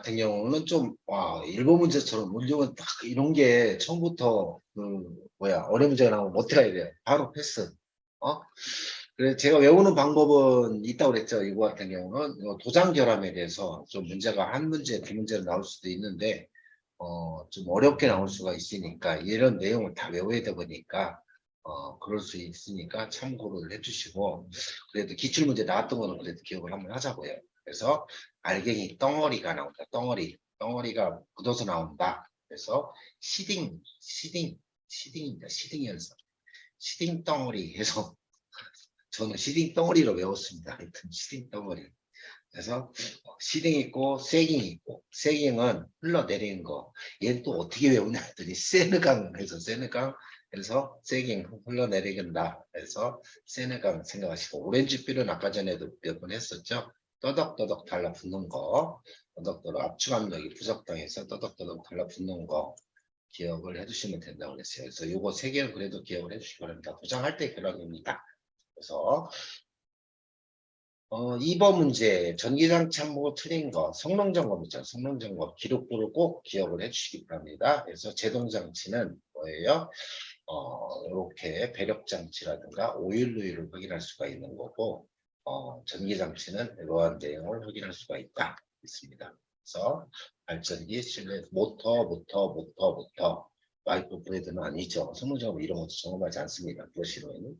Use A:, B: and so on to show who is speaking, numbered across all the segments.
A: 같은 경우는 좀, 와, 일본 문제처럼 문제는 딱 이런 게 처음부터, 어려운 문제가 나오면 어떻게 해야 돼요? 바로 패스. 어? 그래, 제가 외우는 방법은 있다고 그랬죠. 이거 같은 경우는 도장 결함에 대해서 좀 문제가 한 문제, 두 문제로 나올 수도 있는데, 좀 어렵게 나올 수가 있으니까, 이런 내용을 다 외워야 되다 보니까, 그럴 수 있으니까 참고를 해주시고, 그래도 기출문제 나왔던 거는 그래도 기억을 한번 하자고요. 그래서 알갱이 덩어리가 나온다. 덩어리가 굳어서 나온다. 그래서 시딩입니다. 시딩 연습. 시딩 덩어리 해서 저는 시딩 덩어리로 외웠습니다. 하여튼 시딩 덩어리. 그래서 시딩 있고 세깅 있고, 세깅은 흘러내리는 거. 얘는 또 어떻게 외우냐 했더니 세느강 해서 세느강 해서 세깅 흘러내리긴다. 그래서 세느강 생각하시고, 오렌지필은 아까 전에도 몇 번 했었죠. 떠덕떠덕 달라붙는 거, 떠덕떠덕 압축압력이 부적당해서 떠덕떠덕 달라붙는 거 기억을 해주시면 된다고 그랬어요. 그래서 요거 세 개는 그래도 기억을 해주시기 바랍니다. 도장할 때 그런입니다. 그래서 2번 문제, 전기장 참고 틀린 거, 성능점검 있죠. 성능점검 기록부를 꼭 기억을 해주시기 바랍니다. 그래서 제동장치는 뭐예요? 이렇게 배력장치라든가 오일 누유를 확인할 수가 있는 거고, 전기장치는 이러한 내용을 확인할 수가 있습니다. 그래서 발전기, 실내, 모터, 와이프 브레드는 아니죠. 성능점검 이런 것도 점검하지 않습니다. 브러시로는.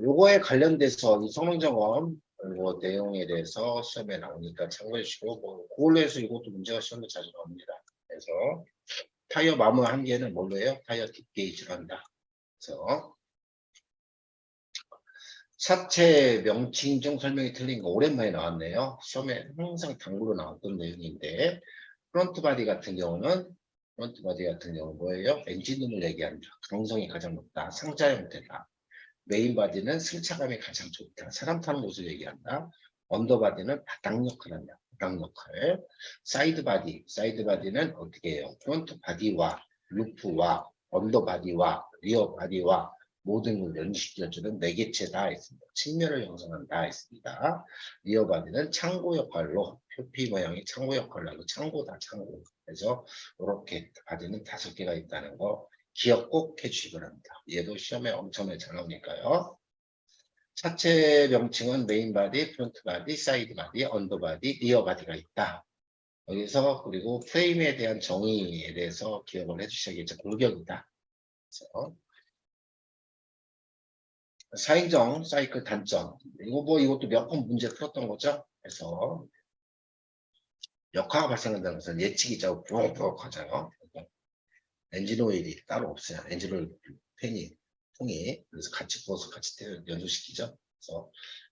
A: 요거에 관련돼서 이 성능점검 그리고 내용에 대해서 시험에 나오니까 참고해 주시고, 뭐 그걸로 해서 이것도 문제가 시험에 자주 나옵니다. 그래서 타이어 마모 한계는 뭘로 해요? 타이어 딥게이지로 한다. 그래서 차체 명칭 설명이 틀린 거 오랜만에 나왔네요. 시험에 항상 당구로 나왔던 내용인데, 프론트 바디 같은 경우는 뭐예요? 엔진룸을 얘기한다. 가동성이 가장 높다. 상자 형태다. 메인 바디는 승차감이 가장 좋다. 사람 타는 곳을 얘기한다. 언더 바디는 바닥 역할을 한다. 바닥 역할. 사이드 바디는 어떻게 해요? 프론트 바디와 루프와 언더 바디와 리어 바디와 모든 걸 연식시켜주는 네 개체다 했습니다. 측면을 형성한다 했습니다. 리어 바디는 창고 역할로 표피 모양이 창고 역할로 하고 창고다 창고. 그래서 이렇게 바디는 5개가 있다는 거 기억 꼭 해주시기 바랍니다. 얘도 시험에 엄청나게 잘 나오니까요. 차체 명칭은 메인 바디, 프론트 바디, 사이드 바디, 언더 바디, 리어 바디가 있다. 여기서 그리고 프레임에 대한 정의에 대해서 기억을 해주셔야겠죠. 골격이다. 그래서 사인정, 사이클 단점. 이것도 몇 번 문제 풀었던 거죠. 그래서 역화가 발생한다는 것은 예측이죠. 부럭부럭 하잖아요. 엔진 오일이 따로 없어요. 엔진 오일 통이 그래서 같이 부어서 같이 연소시키죠. 그래서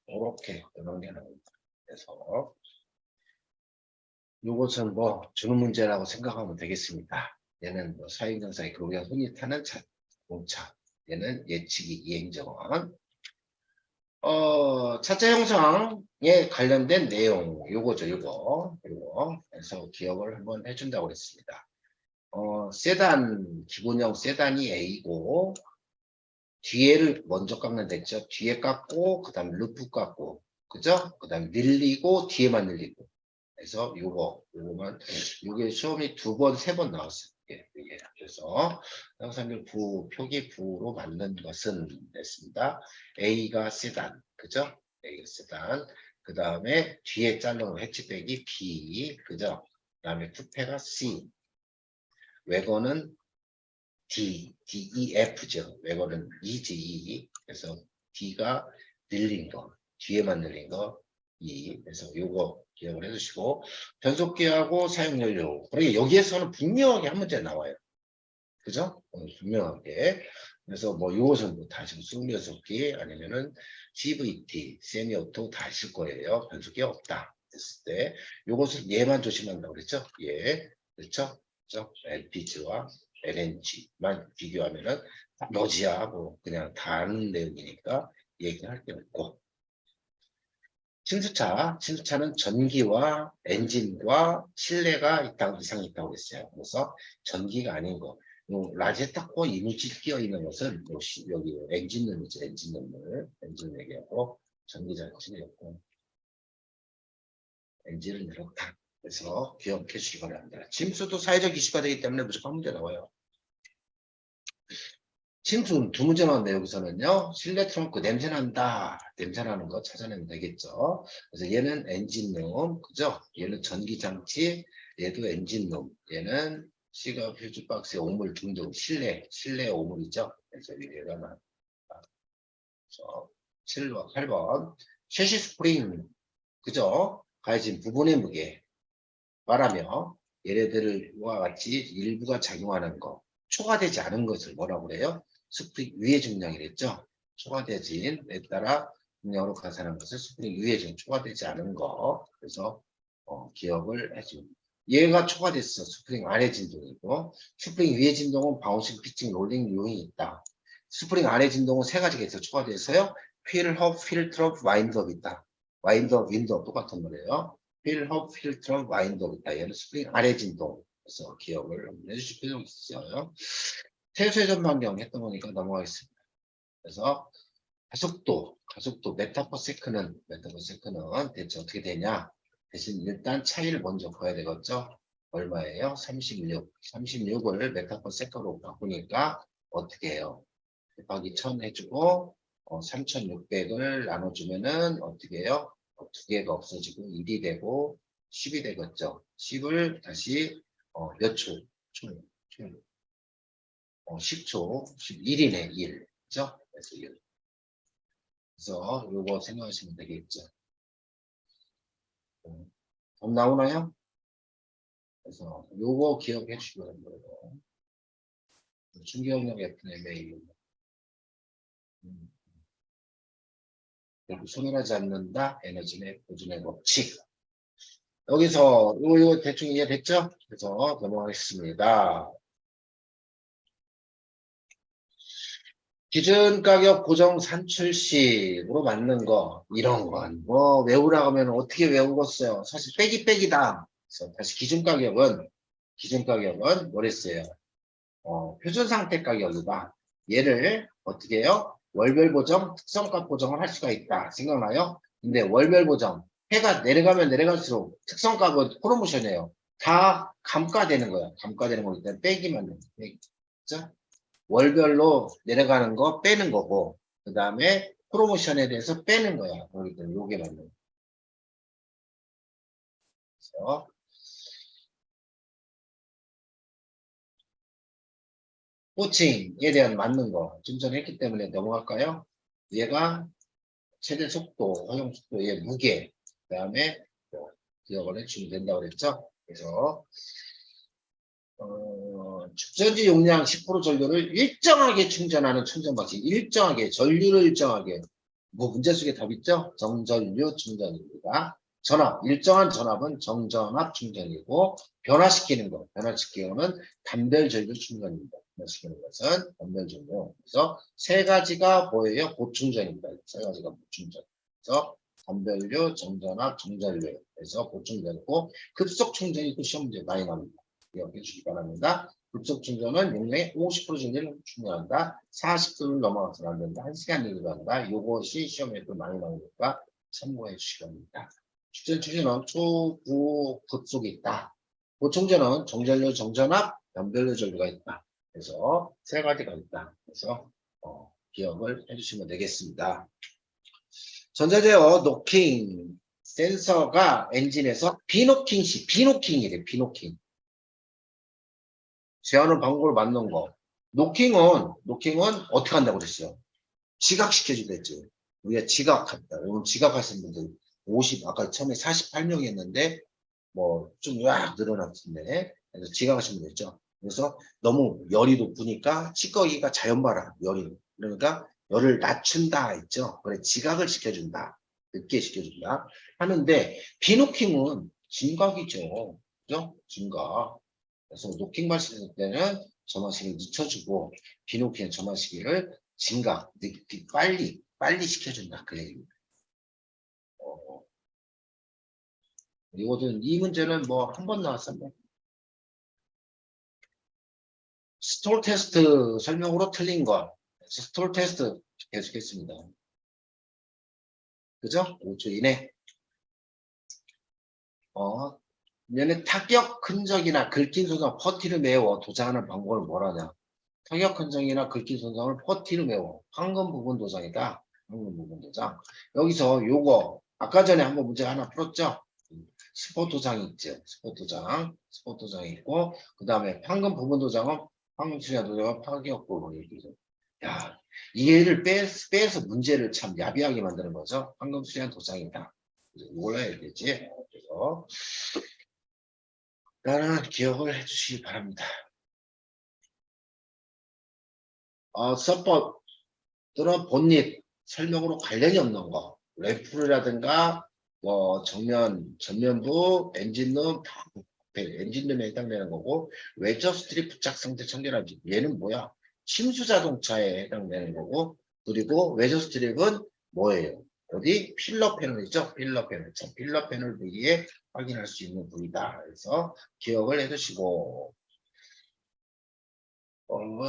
A: 이렇게 이런 게 나옵니다. 그래서 이것은 뭐 주는 문제라고 생각하면 되겠습니다. 얘는 뭐 사인정사의 우리가 흔히 타는 공차. 얘는 예측이 이행정원. 차체 형성에 관련된 내용 요거죠. 요거 그래서 기억을 한번 해준다고 그랬습니다. 세단, 기본형 세단이 A고, 뒤에를 먼저 깎는 됐죠. 뒤에 깎고, 그 다음에 루프 깎고, 그죠? 그 다음에 늘리고, 뒤에만 늘리고. 그래서 요거만, 요게 시험이 2번, 3번 나왔어요. 이게. 그래서, 항상 표기 부로 만든 것은 됐습니다. A가 세단, 그죠? A가 세단. 그 다음에 뒤에 자른 해치백이 B, 그죠? 그 다음에 쿠페가 C. 외건은 DEF죠. 외건은 EG. 그래서 D가 늘린 거, 뒤에만 늘린 거, E. 그래서 요거 기억을 해주시고, 변속기하고 사용연료. 그러니까 여기에서는 분명하게 한 문제 나와요. 그죠? 분명하게. 그래서 뭐 요것은 뭐 다시 승변속기 아니면은 CVT, 세미오토 다 하실 거예요. 변속기 없다. 했을 때 요것을 얘만 조심한다고 그랬죠? 예. 그렇죠? 그렇죠? LPG와 LNG만 비교하면은 나머지야 뭐 그냥 다 아는 내용이니까 얘기할 게 없고. 친수차는 전기와 엔진과 실내가 이상이 있다고 했어요. 그래서 전기가 아닌 거. 라지에 닦고 이물질 끼어 있는 것은 여기 엔진룸이죠. 엔진 얘기하고 전기장치였고 NG를 내렸다. 그래서 기억해 주시기 바랍니다. 침수도 사회적 이슈가 되기 때문에 무조건 문제 나와요. 침수 두 문제 나왔는데 여기서는요. 실내 트렁크 냄새난다. 냄새나는 거 찾아내면 되겠죠. 그래서 얘는 엔진룸, 그죠? 얘는 전기장치, 얘도 엔진룸, 얘는 C가 퓨즈박스의 오물 등등 실내 오물이죠. 그래서 얘가 나왔다. 그래서 7번, 8번 셰시 스프링, 그죠? 가해진 부분의 무게 말하며 얘네들과 같이 일부가 작용하는 거, 초과되지 않은 것을 뭐라고 그래요? 스프링 유해 증량이랬죠. 초과되진에 따라 증량으로 가산한 것을 스프링 유해 증 초과되지 않은 거. 그래서 기억을 해줍니다. 얘가 초과됐어. 스프링 안에 진동이고, 스프링 위에 진동은 바운싱, 피칭, 롤링 요인이 있다. 스프링 안에 진동은 세 가지가 있어 초과돼서요. 필업, 필트업, 와인드업이 있다. 와인드업, 윈드업 똑같은 거예요. 필업, 필트업, 와인드업 있다. 얘는 스프링 아래 진동. 그래서 기억을 해주실 필요가 있어요. 태수의 전반경 했던 거니까 넘어가겠습니다. 그래서 가속도, 메타퍼세크는 대체 어떻게 되냐? 대신 일단 차이를 먼저 봐야 되겠죠? 얼마예요? 36. 36을 메타퍼세크로 바꾸니까 어떻게 해요? 곱하기 1000 해주고 3600을 나눠주면은 어떻게 해요? 두 개가 없어지고 1이 되고 10이 되겠죠. 10을 다시 몇 초? 10초, 11이네, 1. 그죠? 그래서 1. 그래서 요거 생각하시면 되겠죠. 답 나오나요? 그래서 요거 기억해 주시면 돼요. 중기억력 FMA. 결국 소멸하지 않는다. 에너지의 보존의 법칙. 여기서 이거 대충 이해됐죠? 그래서 넘어가겠습니다. 기준 가격 고정 산출식으로 맞는 거 이런 건 뭐 외우라고 하면 어떻게 외우겠어요? 사실 빼기다. 그래서 다시 기준 가격은 뭐랬어요? 표준 상태 가격이다. 얘를 어떻게 해요? 월별 보정, 특성값 보정을 할 수가 있다. 생각나요? 근데 월별 보정 해가 내려가면 내려갈수록 특성값은 프로모션이에요. 다 감가되는 거야. 감가되는 거기 때문에 빼기만 해요. 빼기. 그죠? 월별로 내려가는 거 빼는 거고, 그 다음에 프로모션에 대해서 빼는 거야. 그렇기 때문에 요게 맞는 거죠. 호칭에 대한 맞는 거 좀 전에 했기 때문에 넘어갈까요? 얘가 최대 속도, 허용 속도의 무게, 그 다음에 기억을 해주면 된다고 그랬죠? 그래서 축전지 용량 10% 전류를 일정하게 충전하는 충전 방식, 전류를 일정하게 뭐 문제 속에 답 있죠? 정전류 충전입니다. 전압, 일정한 전압은 정전압 충전이고 변화시키는 는 단별 전류 충전입니다. 변화시키는 것은 단별 전류. 그래서 세 가지가 뭐예요? 보충전입니다. 세 가지가 보충전. 그래서 단별류, 정전압, 정전류. 그래서 보충전이고 급속 충전이 또 시험 문제 많이 나옵니다. 기억해 주시기 바랍니다. 급속 충전은 용량의 50% 정도를 충전한다. 40도를 넘어가서는 안 된다. 1시간 정도 한다. 이것이 시험에도 많이 나오니까 참고해 주시기 바랍니다. 축전 충전은 초구 급속이 있다. 보충전은 정전류, 정전압, 연별류 전류가 있다. 그래서 세 가지가 있다. 그래서 기억을 해주시면 되겠습니다. 전자제어 노킹 센서가 엔진에서 비노킹이래. 비노킹. 제어하는 방법을 맞는 거. 노킹은 어떻게 한다고 그랬어요? 지각시켜주다 했죠. 우리가 지각한다. 오늘 지각하신 분들 아까 처음에 48명이 했는데, 뭐, 좀 늘어났는데, 그래서 지각하시면 됐죠. 그래서 너무 열이 높으니까 찌꺼기가 자연 발화, 열이. 그러니까 열을 낮춘다 했죠. 그래, 지각을 시켜준다. 늦게 시켜준다. 하는데, 비노킹은 진각이죠. 그죠? 진각. 그래서 노킹 마실 때는 점화시기를 늦춰주고 비노킹 점화시기를 빨리 시켜준다 그 얘기입니다. 이거는 이 문제는 뭐 한 번 나왔었네. 스톨 테스트 설명으로 틀린 거. 스톨 테스트 계속했습니다. 그죠? 5초 이내. 얘는 타격 흔적이나 긁힌 손상 퍼티를 메워 도장하는 방법을 뭐라냐. 타격 흔적이나 긁힌 손상을 퍼티를 메워. 황금 부분 도장이다. 황금 부분 도장. 여기서 요거 아까 전에 한번 문제 하나 풀었죠. 스포 도장이 있죠. 스포 도장. 스포 도장이 있고 그 다음에 황금 부분 도장은 황금 수야 도장은 타격 부분이 있죠. 야, 얘를 빼서 문제를 참 야비하게 만드는 거죠. 황금 수야 도장이다. 이걸 해야 되지. 그래서 나는 기억을 해주시기 바랍니다. 서법 또는 본닛 설명으로 관련이 없는 거, 램프라든가 뭐 전면부, 엔진룸 다 엔진룸에 해당되는 거고 웨저 스트립 부착 상태 청결하지. 얘는 뭐야? 침수 자동차에 해당되는 거고 그리고 웨저 스트립은 뭐예요? 어디? 필러 패널이죠. 필러 패널. 자, 필러 패널 부위에 확인할 수 있는 부위다. 그래서 기억을 해두시고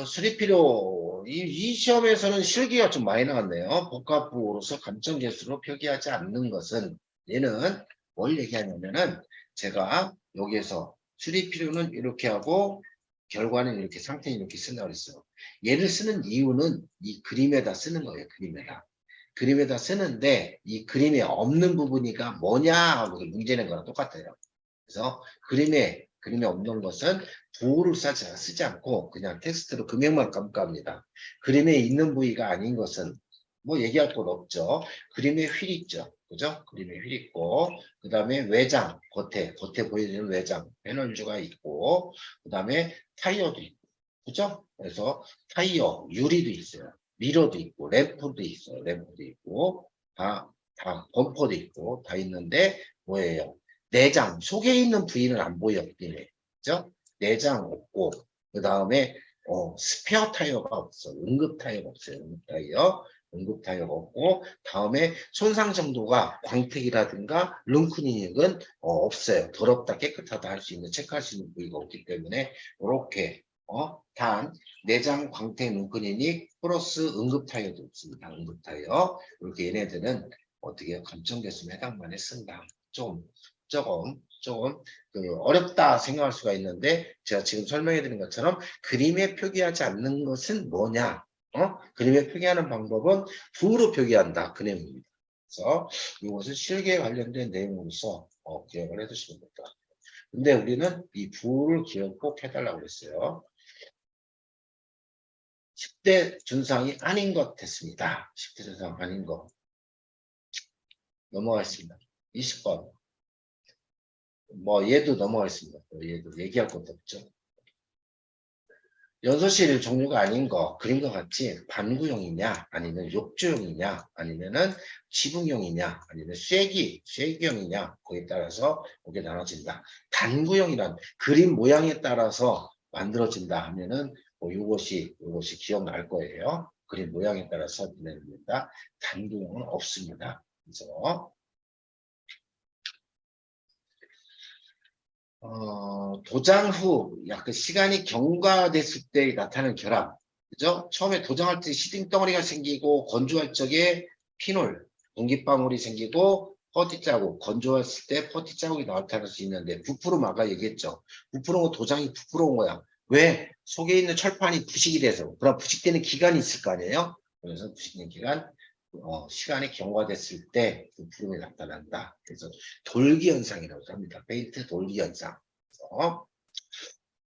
A: 수리필요 이 시험에서는 실기가 좀 많이 나왔네요. 복합부호로서 감점 개수로 표기하지 않는 것은 얘는 뭘 얘기하냐면은 제가 여기에서 수리필요는 이렇게 하고 결과는 이렇게 상태는 이렇게 쓴다고 그랬어요. 얘를 쓰는 이유는 이 그림에다 쓰는 거예요. 그림에다. 그림에다 쓰는데 이 그림에 없는 부분이가 뭐냐 하고 문제 낸 거랑 똑같아요. 그래서 그림에 없는 것은 부호를 쓰지 않고 그냥 텍스트로 금액만 깜깜합니다. 그림에 있는 부위가 아닌 것은 뭐 얘기할 것 없죠. 그림에 휠 있죠. 그죠? 그림에 휠 있고 그 다음에 외장, 겉에 보이는 외장, 패널주가 있고 그 다음에 타이어도 있고 그죠? 그래서 타이어, 유리도 있어요. 미러도 있고 램프도 있어요. 램프도 있고 다 범퍼도 있고 다 있는데 뭐예요? 내장, 속에 있는 부위는 안 보여. 그죠? 내장 없고 그 다음에 스페어 타이어가 없어. 응급 타이어가 없어요. 응급 타이어가 없고 다음에 손상 정도가 광택이라든가 lun크닝은 없어요. 더럽다 깨끗하다 할 수 있는 체크할 수 있는 부위가 없기 때문에 이렇게 단 내장 광택 lun크닝이 플러스 응급 타이어도 없습니다. 응급 타이어 이렇게 얘네들은 어떻게 감정 개수에 해당만에 쓴다. 조금 어렵다 생각할 수가 있는데 제가 지금 설명해 드린 것처럼 그림에 표기하지 않는 것은 뭐냐? 그림에 표기하는 방법은 부로 표기한다. 그 내용입니다. 그래서 이것은 실기에 관련된 내용으로서 기억을 해두시면 됩니다. 근데 우리는 이 부를 기억 꼭 해달라고 그랬어요. 10대 준상이 아닌 것 됐습니다. 10대 준상 아닌 것. 넘어가겠습니다. 20번. 뭐 얘도 넘어가겠습니다. 얘도 얘기할 것도 없죠. 연소실 종류가 아닌 거, 그림과 같이 반구형이냐, 아니면 욕조형이냐, 아니면은 지붕형이냐, 아니면 쇠기형이냐, 거기에 따라서 이게 나눠진다. 단구형이란 그림 모양에 따라서 만들어진다 하면은 뭐 이것이 기억날 거예요. 그림 모양에 따라서 진행됩니다. 단구형은 없습니다. 그래서 도장 후 약간 시간이 경과됐을 때 나타나는 결합. 그죠? 처음에 도장할 때 시딩덩어리가 생기고 건조할 적에 피놀, 공기방울이 생기고 퍼티 자국, 건조했을 때 퍼티 자국이 나타날 수 있는데 부풀어 아까 얘기했죠. 부풀어온 도장이 부풀어온 거야. 왜? 속에 있는 철판이 부식이 돼서. 그럼 부식되는 기간이 있을 거 아니에요? 그래서 부식되는 기간, 시간이 경과됐을 때 부풀음이 나타난다. 그래서 돌기 현상이라고 합니다. 페인트 돌기 현상.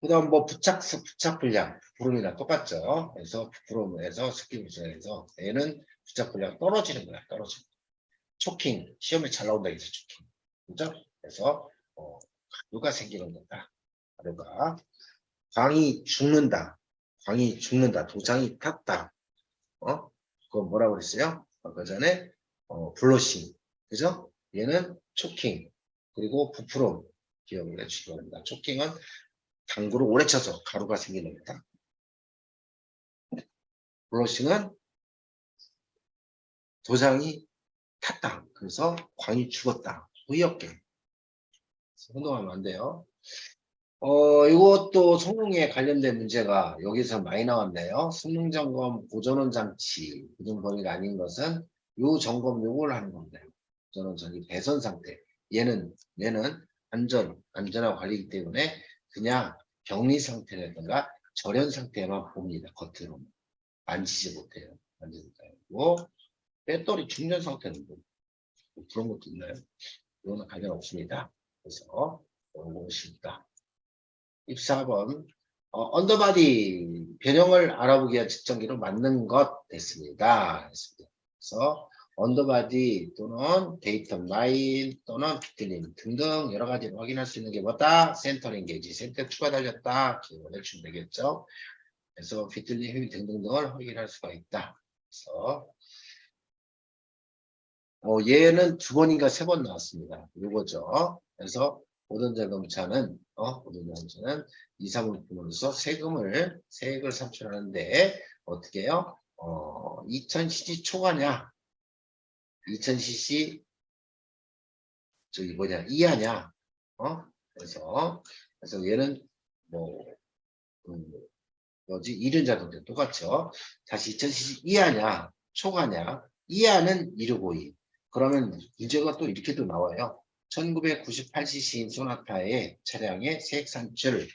A: 그다음 뭐 부착 분량 부풀음이랑 똑같죠. 그래서 부풀음에서 습기 분출해서 얘는 부착 분량 떨어지는 거야. 떨어지는. 초킹 시험에 잘 나온다 해서 초킹. 그죠? 그래서 가루가 생기는 거다. 가루가 광이 죽는다. 광이 죽는다. 도장이 탔다. 그거 뭐라고 그랬어요? 아까 전에 블러싱. 그죠? 얘는 초킹. 그리고 부풀음. 기억을 해주시기 바랍니다. 초킹은 당구를 오래 쳐서 가루가 생기는 거다. 블러싱은 도장이 탔다. 그래서 광이 죽었다. 의역계. 혼동하면 안 돼요. 이것도 성능에 관련된 문제가 여기서 많이 나왔네요. 성능 점검, 고전원 장치, 고정 범위가 아닌 것은 요 점검 요걸 하는 겁니다. 저는 저기 배선 상태. 얘는 안전한 관리이기 때문에 그냥 격리 상태라든가 절연 상태만 봅니다. 겉으로. 만지지 못해요. 만지지 못하고. 배터리 충전 상태는 뭐 그런 것도 있나요? 이거는 관련 없습니다. 그래서 보고 싶다. 14번 언더바디 변형을 알아보기 위한 측정기로 맞는 것 됐습니다. 그래서 언더바디 또는 데이터 라인 또는 비틀림 등등 여러 가지 확인할 수 있는 게 뭐다? 센터링 게이지, 센터 추가 달렸다. 기억을 해주면 되겠죠. 그래서 비틀림 힘 등등을 확인할 수가 있다. 그래서 얘는 2번인가 3번 나왔습니다. 요거죠. 그래서 모든 자동차는 2, 3을 부문으로써 세액을 산출하는데 어떻게 해요? 2000cc 초과냐? 2000cc 저기 뭐냐? 이하냐? 그래서 얘는 뭐 뭐지? 이륜 자동차 똑같죠. 다시 2000cc 이하냐? 초과냐? 이하는 1652. 그러면 문제가 또 이렇게도 나와요. 1998cc인 소나타의 차량의 세액 산출에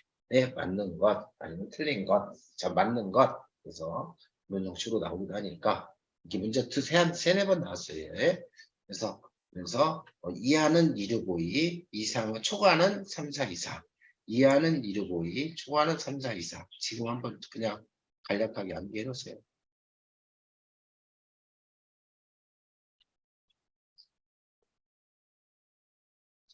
A: 맞는 것 아니면 틀린 것, 자 맞는 것 그래서 이런 형식으로 나오기도 하니까 이게 문제 세네 번 나왔어요. 그래서 이하는 2652, 이상은 초과는 3424, 이하는 2652, 초과는 3424. 지금 한번 그냥 간략하게 암기해 놓으세요.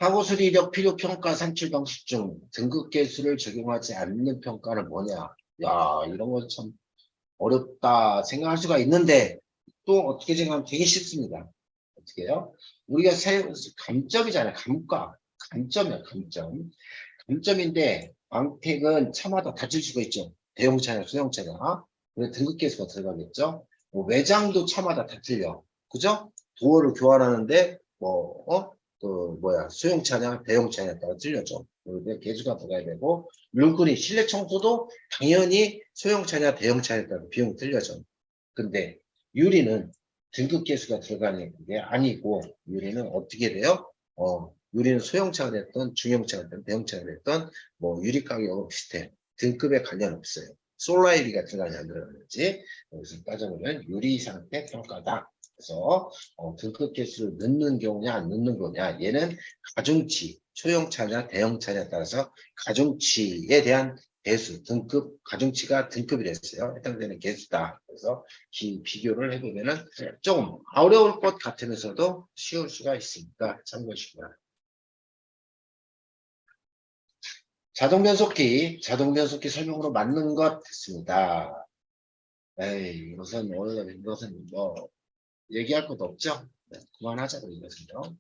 A: 사고 수리력 필요 평가 산출 방식 중 등급 계수를 적용하지 않는 평가는 뭐냐? 야, 이런 건 참 어렵다 생각할 수가 있는데 또 어떻게 생각하면 되게 쉽습니다. 어떻게 해요? 우리가 감점이잖아요. 감점이야, 감점. 감점인데 광택은 차마다 다칠 수가 있죠. 대형차냐, 소형차냐. 그래 등급 계수가 들어가겠죠. 뭐 외장도 차마다 다 틀려. 그죠? 도어를 교환하는데 소형차냐 대형차냐에 따라 틀렸죠. 그리고 개수가 들어가야 되고 물건이 실내 청소도 당연히 소형차냐 대형차냐에 따라 비용이 틀려져. 근데 유리는 등급 계수가 들어가는 게 아니고 유리는 어떻게 돼요? 유리는 소형차가 됐던 중형차가 됐던 대형차가 됐던 뭐 유리 가격하고 비슷해. 등급에 관련 없어요. 솔라이비가 들어가냐 안 들어가는지 여기서 따져보면 유리 상태 평가다. 그래서 등급 계수를 넣는 경우냐 안 넣는 거냐 얘는 가중치 소형차냐 대형차냐에 따라서 가중치에 대한 개수 등급 가중치가 등급이 됐어요. 해당되는 개수다. 그래서 비교를 해보면은 조금 어려울 것 같으면서도 쉬울 수가 있으니까 참고하시기 바랍니다. 자동 변속기 설명으로 맞는 것 됐습니다. 에이, 이것은 뭐 얘기할 것도 없죠. 네, 그만하자고 이것은요.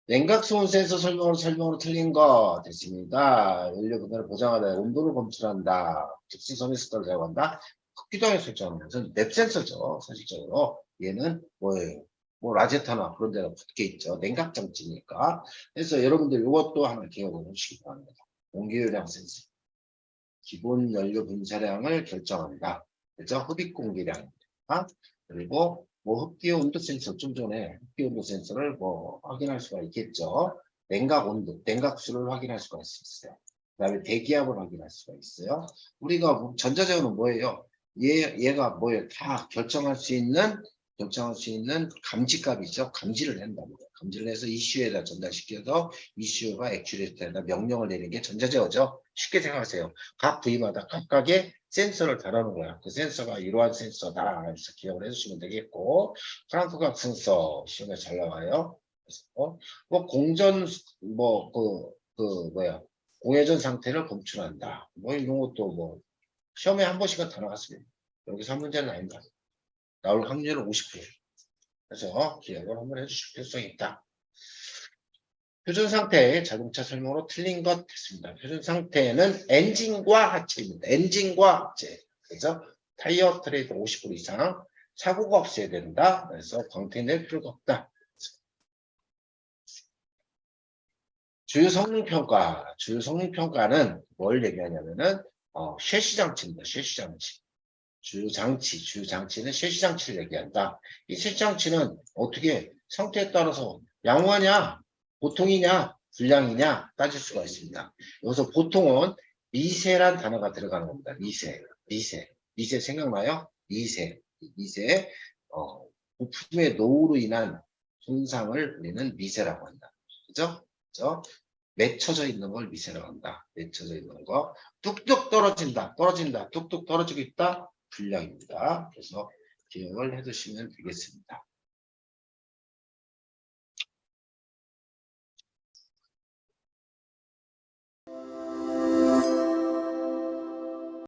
A: 냉각수온 센서 설명으로 틀린 거 됐습니다. 연료 분해를 보장하다, 온도를 검출한다, 즉시섬유 습도를 제어한다. 흡기동에 설정하는 것은 맵 센서죠. 사실적으로 얘는 뭐예요? 뭐 라제타나 그런 데가 붙게 있죠. 냉각 장치니까. 그래서 여러분들 이것도 하나 기억을 해주시기 바랍니다. 공기요량 센서. 기본 연료 분사량을 결정한다. 그죠? 흡입 공기량. 그리고 뭐 흡기 온도 센서 좀 전에 흡기 온도 센서를 뭐 확인할 수가 있겠죠. 냉각 온도, 냉각수를 확인할 수가 있어요. 그다음에 대기압을 확인할 수가 있어요. 우리가 전자제어는 뭐예요? 얘가 뭐예요? 다 결정할 수 있는 감지값이죠. 감지를 한다는 거예요. 감지를 해서 이슈에다 전달시켜서 이슈가 액츄에이터에다 명령을 내리는 게 전자제어죠. 쉽게 생각하세요. 각 부위마다 각각의 센서를 다루는 거야. 그 센서가 이러한 센서다. 그래서 기억을 해주시면 되겠고, 프랑크각 센서 시험에 잘 나와요. 그래서 뭐 공전 공회전 상태를 검출한다. 뭐 이런 것도 뭐 시험에 한 번씩은 다 나왔습니다. 여기서 한 문제는 아닙니다. 나올 확률은 50%. 그래서 기억을 한번 해주실 필요성이 있다. 표준 상태의 자동차 설명으로 틀린 것 됐습니다. 표준 상태는 엔진과 하체입니다. 엔진과 하체. 그래서 타이어 트레이드 50% 이상 사고가 없어야 된다. 그래서 광택 낼 필요가 없다. 주요 성능 평가. 주요 성능 평가는 뭘 얘기하냐면은 쉐시장치입니다. 쉐시장치. 주장치는 쉐시장치를 얘기한다. 이 쉐시장치는 어떻게 상태에 따라서 양호하냐, 보통이냐, 불량이냐 따질 수가 있습니다. 여기서 보통은 미세란 단어가 들어가는 겁니다. 미세 생각나요? 미세 부품의 노후로 인한 손상을 우리는 미세라고 한다. 그죠? 그죠? 맺혀져 있는 걸 미세라고 한다. 맺혀져 있는 거 뚝뚝 떨어진다. 뚝뚝 떨어지고 있다. 불량입니다. 그래서 기억을 해두시면 되겠습니다.